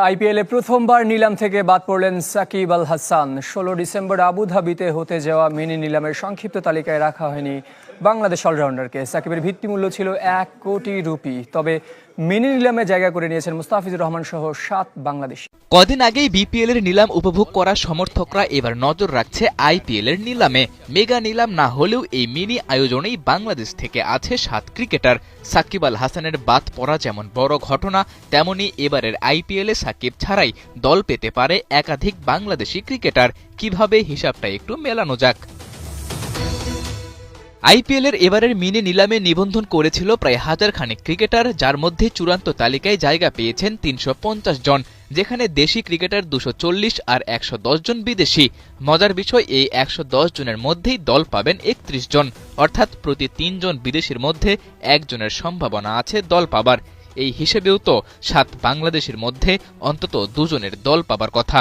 আইপিএলে প্রথমবার নিলাম থেকে বাদ পড়লেন সাকিব আল হাসান। 16 ডিসেম্বর আবুধাবিতে হতে যাওয়া মিনি নিলামের সংক্ষিপ্ত তালিকায় রাখা হয়নি বাংলাদেশ অলরাউন্ডারকে। সাকিবের ভিত্তিমূল্য ছিল 1 কোটি রুপি। তবে মিনি নিলামে জায়গা করে নিয়েছেন মুস্তাফিজুর রহমান সহ 7 বাংলাদেশি। কদিন আগেই বিপিএল এর নিলাম উপভোগ করা সমর্থকরা এবার নজর রাখছে আইপিএল এর নিলামে। মেগা নিলাম না হলেও এই মিনি আয়োজনেই বাংলাদেশ থেকে আছে 7 ক্রিকেটার। সাকিব আল হাসানের বাদ পড়া যেমন বড় ঘটনা, তেমনি এবারের আইপিএল এ সাকিব ছাড়াই দল পেতে পারে একাধিক বাংলাদেশি ক্রিকেটার। কিভাবে হিসাবটা একটু মেলানো যাক। আইপিএল এর এবারের মিনি নিলামে নিবন্ধন করেছিল প্রায় 1000 খানেক ক্রিকেটার, যার মধ্যে চূড়ান্ত তালিকায় জায়গা পেয়েছেন 350 জন, যেখানে দেশি ক্রিকেটার 240 আর 110 জন বিদেশি। মজার বিষয়, এই 110 জনের মধ্যেই দল পাবেন 31 জন, অর্থাৎ প্রতি 3 জন বিদেশির মধ্যে একজনের সম্ভাবনা আছে দল পাবার। এই হিসেবেও তো 7 বাংলাদেশের মধ্যে অন্তত 2 জনের দল পাবার কথা।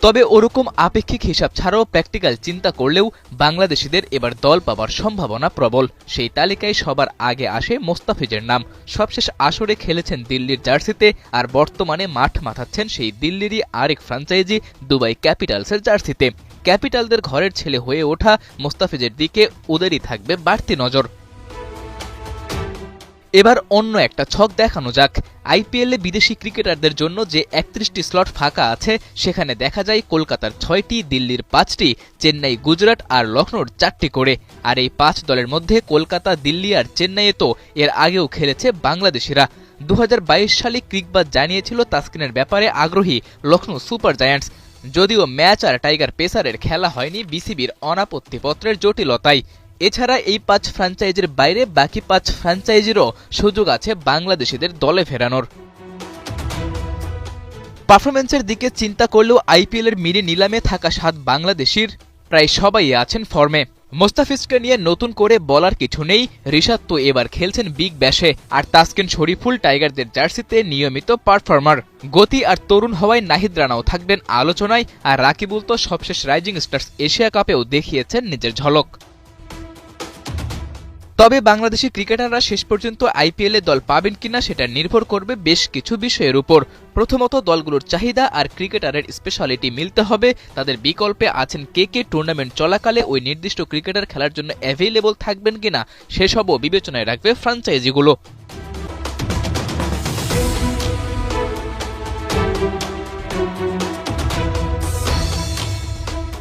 তবে ওরকম আপেক্ষিক হিসাব ছাড়াও প্র্যাকটিক্যাল চিন্তা করলেও বাংলাদেশিদের এবার দল পাবার সম্ভাবনা প্রবল। সেই তালিকায় সবার আগে আসে মোস্তাফিজের নাম। সবশেষ আসরে খেলেছেন দিল্লির জার্সিতে, আর বর্তমানে মাঠ মাথাচ্ছেন সেই দিল্লিরই আরেক ফ্র্যাঞ্চাইজি দুবাই ক্যাপিটালসের জার্সিতে। ক্যাপিটালদের ঘরের ছেলে হয়ে ওঠা মোস্তাফিজের দিকে ওদেরই থাকবে বাড়তি নজর। এবার অন্য একটা ছক দেখানো যাক। আইপিএলে বিদেশি ক্রিকেটারদের জন্য যে 31টি স্লট ফাঁকা আছে, সেখানে দেখা যায় কলকাতার 6টি, দিল্লির 5টি, চেন্নাই, গুজরাট আর লখনৌর 4টি করে। আর এই 5 দলের মধ্যে কলকাতা, দিল্লি আর চেন্নাইয়ে তো এর আগেও খেলেছে বাংলাদেশিরা। 2022 সালে ক্রিকবাজ জানিয়েছিল তাসকিনের ব্যাপারে আগ্রহী লখনৌ সুপার জায়ান্টস। যদিও ম্যাচ আর টাইগার পেসারের খেলা হয়নি বিসিবির অনাপত্তিপত্রের জটিলতায়। এছাড়া এই 5 ফ্র্যাঞ্চাইজির বাইরে বাকি 5 ফ্র্যাঞ্চাইজিরও সুযোগ আছে বাংলাদেশিদের দলে ফেরানোর। পারফরম্যান্সের দিকে চিন্তা করলেও আইপিএল এর মিনি নিলামে থাকা 7 বাংলাদেশির প্রায় সবাই আছেন ফর্মে। মোস্তাফিজকে নিয়ে নতুন করে বলার কিছু নেই, রিশাদ তো এবার খেলছেন বিগ ব্যাশে, আর তাসকিন শরীফুল টাইগারদের জার্সিতে নিয়মিত পারফর্মার। গতি আর তরুণ হওয়ায় নাহিদ রানাও থাকবেন আলোচনায়, আর রাকিবুল তো সবশেষ রাইজিং স্টার্স এশিয়া কাপেও দেখিয়েছেন নিজের ঝলক। তবে বাংলাদেশি ক্রিকেটাররা শেষ পর্যন্ত আইপিএলে দল পাবেন কিনা সেটা নির্ভর করবে বেশ কিছু বিষয়ের উপর। প্রথমত, দলগুলোর চাহিদা আর ক্রিকেটারের স্পেশালিটি মিলতে হবে। তাদের বিকল্পে আছেন কে টুর্নামেন্ট চলাকালে ওই নির্দিষ্ট ক্রিকেটার খেলার জন্য অ্যাভেইলেবল থাকবেন কিনা সেসবও বিবেচনায় রাখবে ফ্র্যাঞ্চাইজিগুলো।